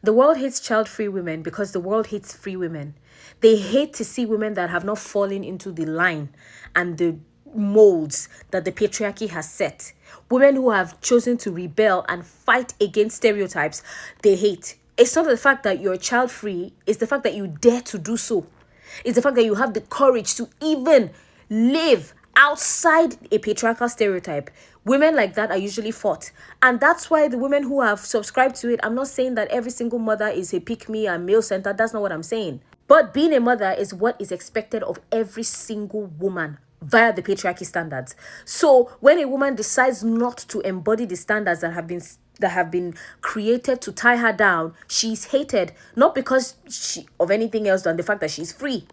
The world hates child-free women because the world hates free women. They hate to see women that have not fallen into the line and the molds that the patriarchy has set. Women who have chosen to rebel and fight against stereotypes, they hate. It's not the fact that you're child-free, it's the fact that you dare to do so. It's the fact that you have the courage to even live outside a patriarchal stereotype. Women like that are usually fought. And that's why the women who have subscribed to it, I'm not saying that every single mother is a pick-me and male-centered. That's not what I'm saying. But being a mother is what is expected of every single woman via the patriarchy standards. So when a woman decides not to embody the standards that have been created to tie her down, she's hated, not because of anything else than the fact that she's free.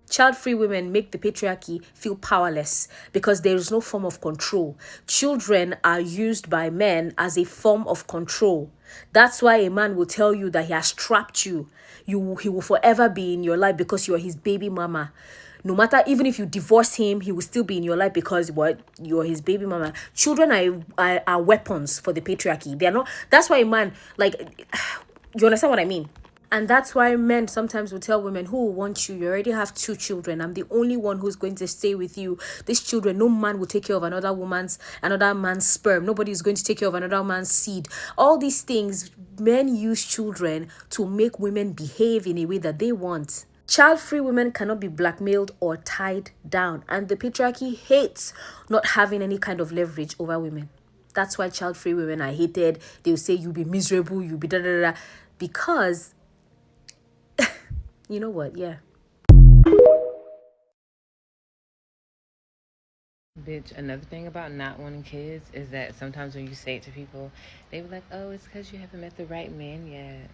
Child-free women make the patriarchy feel powerless because there is no form of control. Children are used by men as a form of control. That's why a man will tell you that he has trapped you. He will forever be in your life because you are his baby mama. No matter, even if you divorce him, he will still be in your life because you're his baby mama. Children are weapons for the patriarchy. They are not. That's why a man, like, you understand what I mean? And that's why men sometimes will tell women, who will want you? You already have 2 children. I'm the only one who's going to stay with you. These children, no man will take care of another man's sperm. Nobody is going to take care of another man's seed. All these things, men use children to make women behave in a way that they want. Child-free women cannot be blackmailed or tied down. And the patriarchy hates not having any kind of leverage over women. That's why child-free women are hated. They'll say, you'll be miserable, you'll be da-da-da-da. Because... you know what? Yeah. Bitch, another thing about not wanting kids is that sometimes when you say it to people, they be like, oh, it's because you haven't met the right man yet.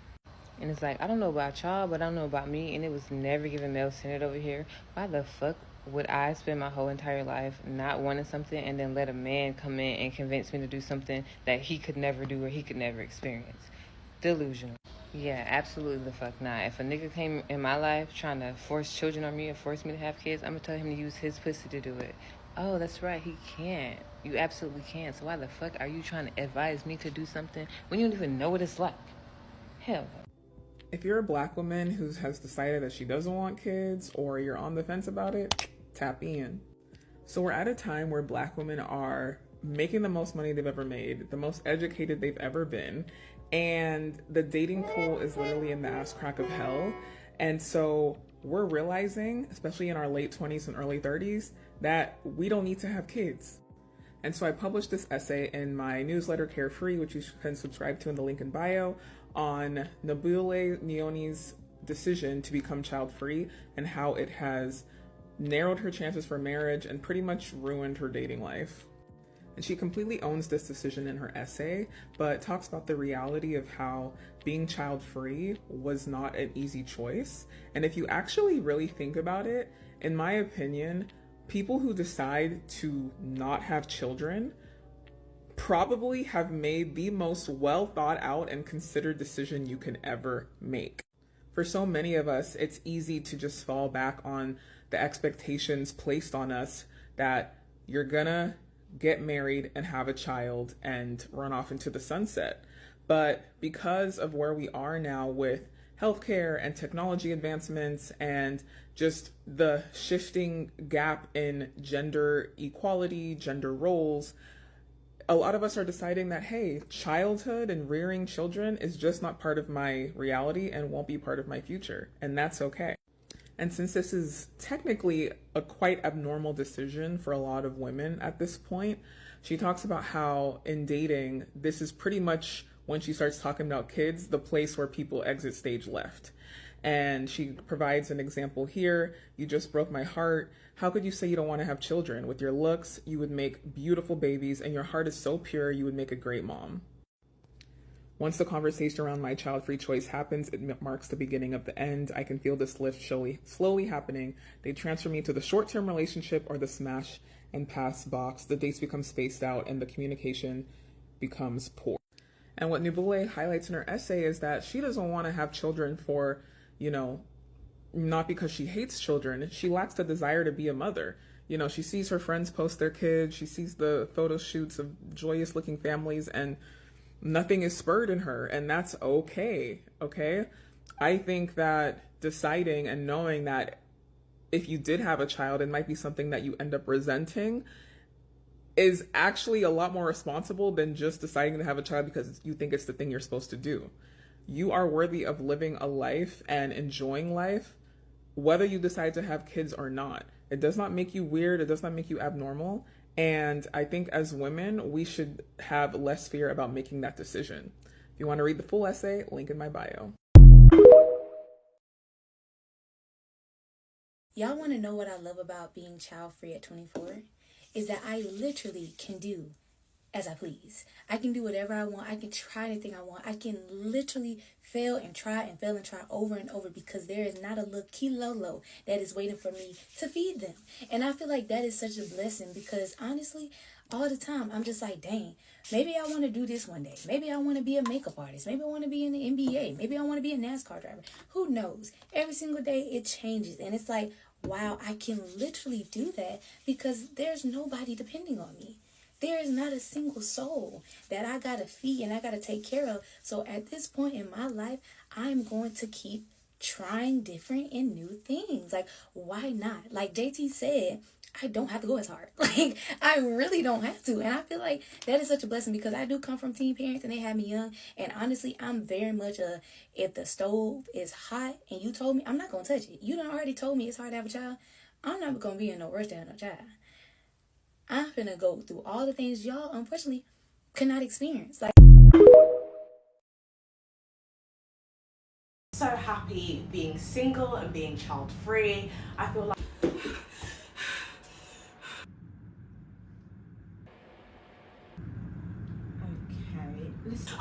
And it's like, I don't know about y'all, but I don't know about me, and it was never given male-centered over here. Why the fuck would I spend my whole entire life not wanting something and then let a man come in and convince me to do something that he could never do or he could never experience? Delusional. Yeah, absolutely the fuck not. If a nigga came in my life trying to force children on me or force me to have kids, I'm gonna tell him to use his pussy to do it. Oh, that's right, he can't. You absolutely can't. So why the fuck are you trying to advise me to do something when you don't even know what it's like? Hell no. If you're a Black woman who has decided that she doesn't want kids or you're on the fence about it, tap in. So we're at a time where Black women are making the most money they've ever made, the most educated they've ever been, and the dating pool is literally in the ass crack of hell. And so we're realizing, especially in our late 20s and early 30s, that we don't need to have kids. And so I published this essay in my newsletter, Carefree, which you can subscribe to in the link in bio, on Nabule Nioni's decision to become child-free and how it has narrowed her chances for marriage and pretty much ruined her dating life. And she completely owns this decision in her essay, but talks about the reality of how being child-free was not an easy choice. And if you actually really think about it, in my opinion, people who decide to not have children probably have made the most well thought out and considered decision you can ever make. For so many of us, it's easy to just fall back on the expectations placed on us that you're gonna get married and have a child and run off into the sunset. But because of where we are now with healthcare and technology advancements and just the shifting gap in gender equality, gender roles, a lot of us are deciding that, hey, childhood and rearing children is just not part of my reality and won't be part of my future. And that's okay. And since this is technically a quite abnormal decision for a lot of women at this point, she talks about how in dating, this is pretty much, when she starts talking about kids, the place where people exit stage left. And she provides an example here. You just broke my heart. How could you say you don't want to have children? With your looks, you would make beautiful babies, and your heart is so pure, you would make a great mom. Once the conversation around my child-free choice happens, it marks the beginning of the end. I can feel this lift slowly happening. They transfer me to the short-term relationship or the smash and pass box. The dates become spaced out and the communication becomes poor. And what Nubule highlights in her essay is that she doesn't want to have children for, not because she hates children. She lacks the desire to be a mother. She sees her friends post their kids. She sees the photo shoots of joyous looking families, and Nothing is spurred in her, and that's okay. Okay. I think that deciding and knowing that if you did have a child, it might be something that you end up resenting is actually a lot more responsible than just deciding to have a child because you think it's the thing you're supposed to do. You are worthy of living a life and enjoying life, whether you decide to have kids or not. It does not make you weird. It does not make you abnormal. And I think as women, we should have less fear about making that decision. If you want to read the full essay, link in my bio. Y'all want to know what I love about being child free at 24? Is that I literally can do as I please. I can do whatever I want. I can try anything I want. I can literally fail and try and fail and try over and over because there is not a little kilolo that is waiting for me to feed them. And I feel like that is such a blessing because honestly, all the time, I'm just like, dang, maybe I want to do this one day. Maybe I want to be a makeup artist. Maybe I want to be in the NBA. Maybe I want to be a NASCAR driver. Who knows? Every single day it changes. And it's like, wow, I can literally do that because there's nobody depending on me. There is not a single soul that I got to feed and I got to take care of. So at this point in my life, I'm going to keep trying different and new things. Like, why not? Like JT said, I don't have to go as hard. Like, I really don't have to. And I feel like that is such a blessing because I do come from teen parents and they had me young. And honestly, I'm very much if the stove is hot and you told me, I'm not going to touch it. You done already told me it's hard to have a child. I'm not going to be in no rush to have no child. I'm finna go through all the things y'all, unfortunately, cannot experience. Like, so happy being single and being child free. I feel like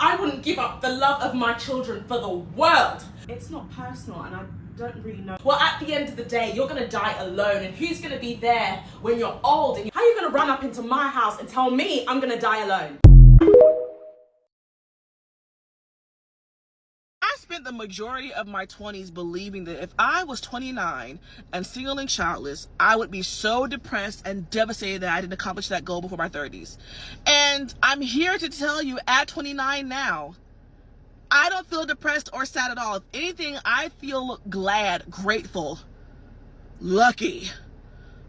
I wouldn't give up the love of my children for the world. It's not personal and I don't really know. Well, at the end of the day, you're gonna die alone, and who's gonna be there when you're old? And how are you gonna run up into my house and tell me I'm gonna die alone? I spent the majority of my 20s believing that if I was 29 and single and childless, I would be so depressed and devastated that I didn't accomplish that goal before my 30s. And I'm here to tell you at 29 now, I don't feel depressed or sad at all. If anything, I feel glad, grateful, lucky.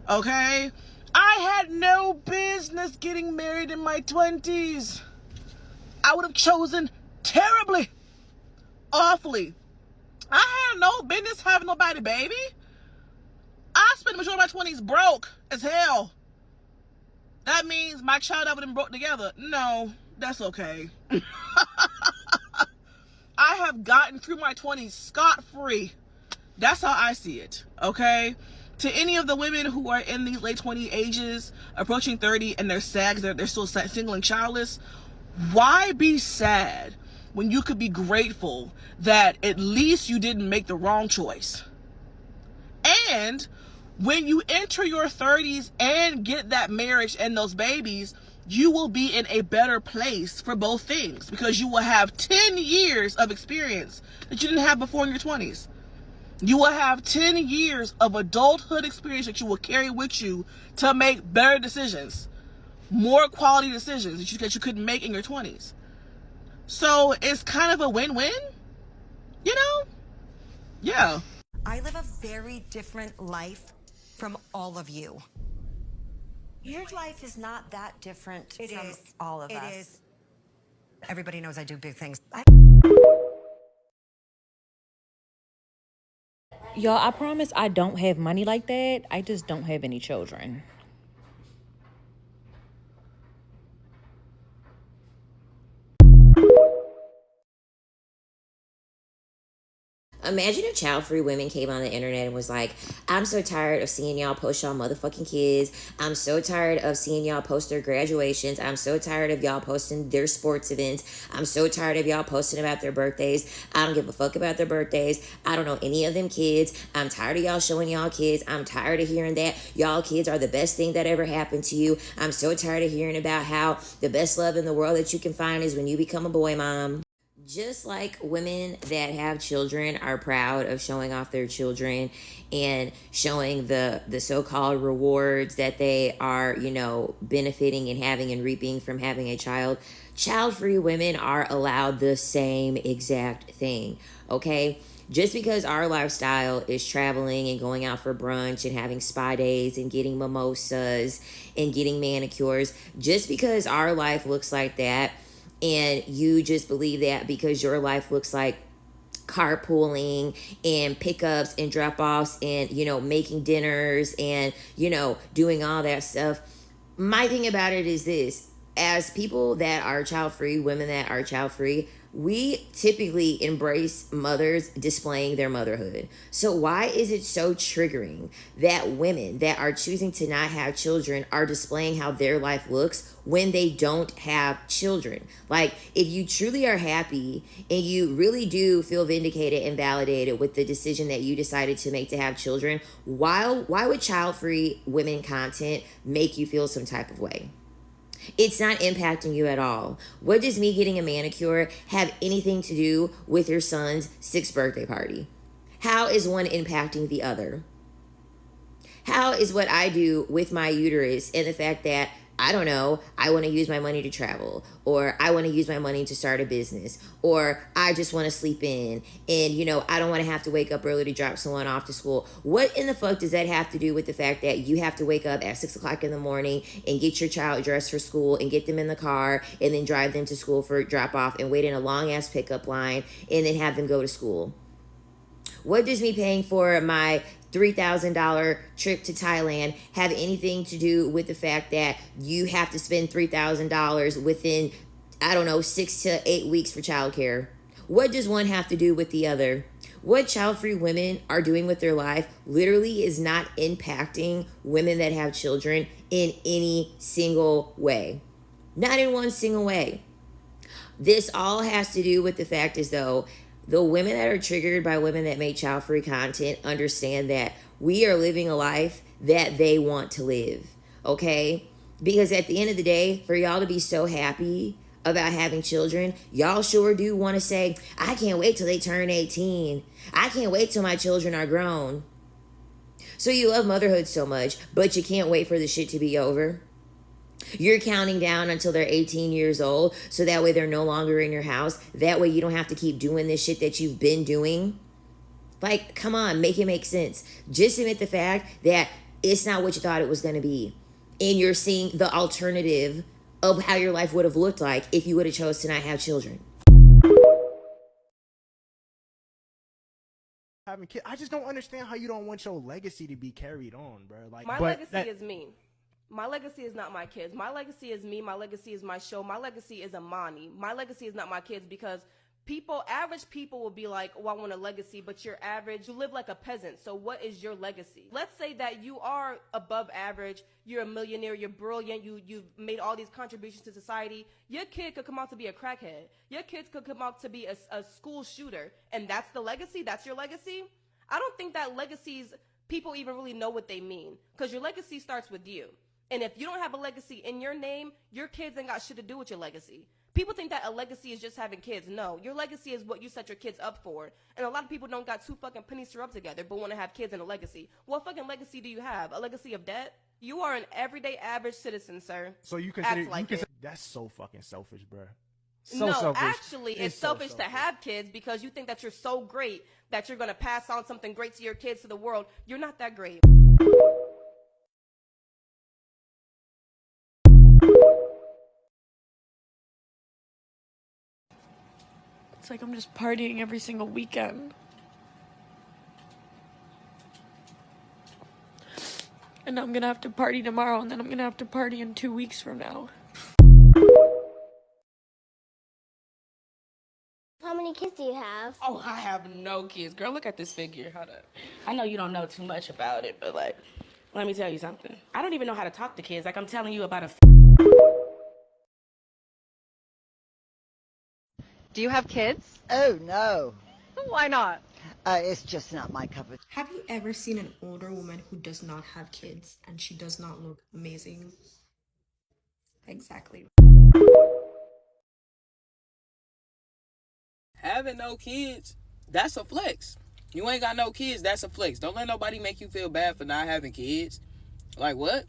Okay? I had no business getting married in my 20s. I would have chosen terribly, awfully. I had no business having nobody, baby. I spent the majority of my 20s broke as hell. That means my child and I would have been broke together. No, that's okay. I have gotten through my 20s scot-free. That's how I see it, okay? To any of the women who are in these late 20 ages, approaching 30, and they're sad because they're still single and childless, why be sad when you could be grateful that at least you didn't make the wrong choice? And when you enter your 30s and get that marriage and those babies, you will be in a better place for both things because you will have 10 years of experience that you didn't have before in your 20s. You will have 10 years of adulthood experience that you will carry with you to make better decisions, more quality decisions that you couldn't make in your 20s. So it's kind of a win-win, you know? Yeah. I live a very different life from all of you. Your life is not that different from all of us. It is. Everybody knows I do big things. y'all, I promise I don't have money like that. I just don't have any children. Imagine if child-free women came on the internet and was like, I'm so tired of seeing y'all post y'all motherfucking kids. I'm so tired of seeing y'all post their graduations. I'm so tired of y'all posting their sports events. I'm so tired of y'all posting about their birthdays. I don't give a fuck about their birthdays. I don't know any of them kids. I'm tired of y'all showing y'all kids. I'm tired of hearing that y'all kids are the best thing that ever happened to you. I'm so tired of hearing about how the best love in the world that you can find is when you become a boy mom. Just like women that have children are proud of showing off their children and showing the so-called rewards that they are, benefiting and having and reaping from having a child, child-free women are allowed the same exact thing, okay? Just because our lifestyle is traveling and going out for brunch and having spa days and getting mimosas and getting manicures, just because our life looks like that, and you just believe that because your life looks like carpooling and pickups and drop-offs and making dinners and doing all that stuff. My thing about it is this: as people that are child free, women that are child free, we typically embrace mothers displaying their motherhood. So why is it so triggering that women that are choosing to not have children are displaying how their life looks when they don't have children? Like, if you truly are happy and you really do feel vindicated and validated with the decision that you decided to make to have children, why would child-free women content make you feel some type of way? It's not impacting you at all. What does me getting a manicure have anything to do with your son's 6th birthday party? How is one impacting the other? How is what I do with my uterus and the fact that, I don't know, I want to use my money to travel, or I want to use my money to start a business, or I just want to sleep in, and I don't want to have to wake up early to drop someone off to school. What in the fuck does that have to do with the fact that you have to wake up at 6 o'clock in the morning and get your child dressed for school and get them in the car and then drive them to school for drop off and wait in a long ass pickup line and then have them go to school? What does me paying for my $3,000 trip to Thailand have anything to do with the fact that you have to spend $3,000 within, 6 to 8 weeks for childcare? What does one have to do with the other? What child-free women are doing with their life literally is not impacting women that have children in any single way. Not in one single way. This all has to do with the fact as though the women that are triggered by women that make child-free content understand that we are living a life that they want to live, okay? Because at the end of the day, for y'all to be so happy about having children, y'all sure do want to say, I can't wait till they turn 18. I can't wait till my children are grown. So you love motherhood so much, but you can't wait for the shit to be over. You're counting down until they're 18 years old, so that way they're no longer in your house. That way you don't have to keep doing this shit that you've been doing. Like, come on, make it make sense. Just admit the fact that it's not what you thought it was going to be. And you're seeing the alternative of how your life would have looked like if you would have chose to not have children. Having kids, I just don't understand how you don't want your legacy to be carried on, bro. Like, my legacy is me. My legacy is not my kids. My legacy is me. My legacy is my show. My legacy is Amani. My legacy is not my kids, because average people will be like, oh, I want a legacy, but you're average. You live like a peasant. So what is your legacy? Let's say that you are above average. You're a millionaire. You're brilliant. You've made all these contributions to society. Your kid could come out to be a crackhead. Your kids could come out to be a school shooter. And that's the legacy? That's your legacy? I don't think that legacies, people even really know what they mean, because your legacy starts with you. And if you don't have a legacy in your name, your kids ain't got shit to do with your legacy. People think that a legacy is just having kids. No, your legacy is what you set your kids up for. And a lot of people don't got 2 fucking pennies to rub together, but want to have kids and a legacy. What fucking legacy do you have? A legacy of debt? You are an everyday average citizen, sir. So you consider, that's so fucking selfish, bro. So selfish. Actually, it's selfish to have kids because you think that you're so great that you're going to pass on something great to your kids, to the world. You're not that great. It's like I'm just partying every single weekend. And I'm gonna have to party tomorrow, and then I'm gonna have to party in 2 weeks from now. How many kids do you have? Oh, I have no kids. Girl, look at this figure. Hold up. I know you don't know too much about it, but let me tell you something. I don't even know how to talk to kids. I'm telling you about a... Do you have kids? Oh, no. Why not? It's just not my cup of... Have you ever seen an older woman who does not have kids and she does not look amazing? Exactly. having no kids, that's a flex. You ain't got no kids, that's a flex. Don't let nobody make you feel bad for not having kids. Like, what?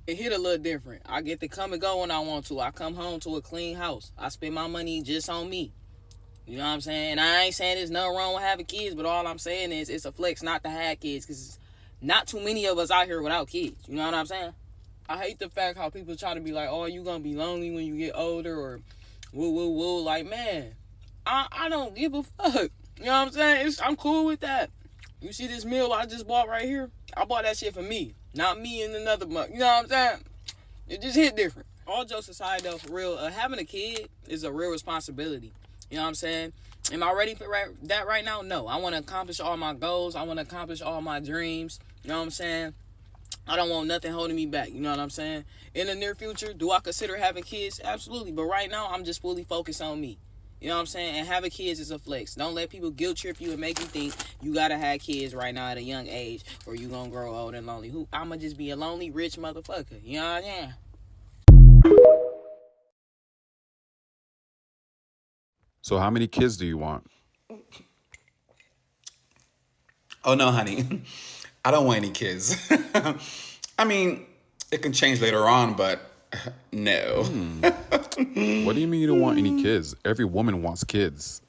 It hit a little different. I get to come and go when I want to. I come home to a clean house. I spend my money just on me. You know what I'm saying? I ain't saying there's nothing wrong with having kids, but all I'm saying is it's a flex not to have kids, because not too many of us out here without kids. You know what I'm saying? I hate the fact how people try to be like, oh, you gonna be lonely when you get older, or woo, woo, woo. Like, man, I don't give a fuck. You know what I'm saying? I'm cool with that. You see this meal I just bought right here? I bought that shit for me, not me and another month. You know what I'm saying? It just hit different. All jokes aside, though, for real, having a kid is a real responsibility. You know what I'm saying? Am I ready for that right now? No. I want to accomplish all my goals. I want to accomplish all my dreams. You know what I'm saying? I don't want nothing holding me back. You know what I'm saying? In the near future, do I consider having kids? Absolutely. But right now, I'm just fully focused on me. You know what I'm saying? And having kids is a flex. Don't let people guilt trip you and make you think you gotta have kids right now at a young age, or you gonna grow old and lonely. I'ma just be a lonely, rich motherfucker. You know what I'm saying? So how many kids do you want? Oh, no, honey. I don't want any kids. I mean, it can change later on, but no. What do you mean you don't want any kids? Every woman wants kids.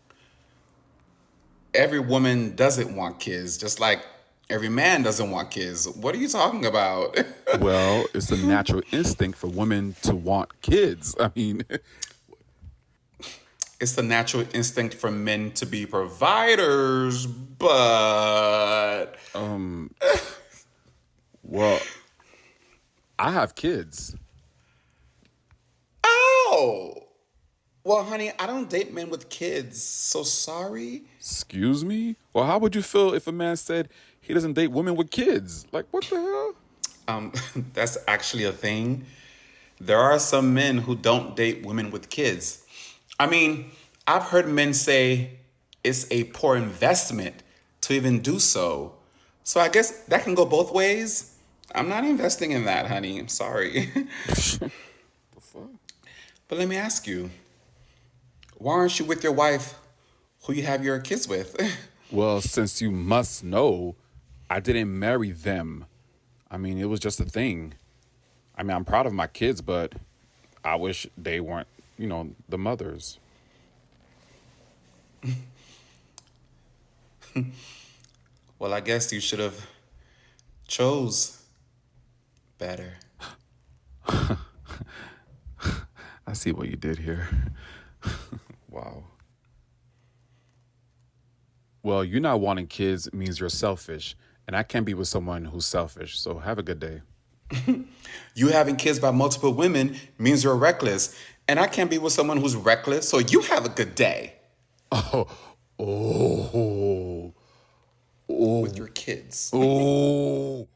Every woman doesn't want kids, just like every man doesn't want kids. What are you talking about? Well, it's a natural instinct for women to want kids. I mean... It's the natural instinct for men to be providers, but... Well, I have kids. Oh! Well, honey, I don't date men with kids, so sorry. Excuse me? Well, how would you feel if a man said he doesn't date women with kids? Like, what the hell? That's actually a thing. There are some men who don't date women with kids. I mean, I've heard men say it's a poor investment to even do so. So I guess that can go both ways. I'm not investing in that, honey. I'm sorry. The fuck? But let me ask you, why aren't you with your wife who you have your kids with? Well, since you must know, I didn't marry them. I mean, it was just a thing. I mean, I'm proud of my kids, but I wish they weren't, the mothers. Well, I guess you should have chose better. I see what you did here. Wow. Well, you not wanting kids means you're selfish, and I can't be with someone who's selfish, so have a good day. You having kids by multiple women means you're reckless, and I can't be with someone who's reckless, so you have a good day. Oh. With your kids. Oh.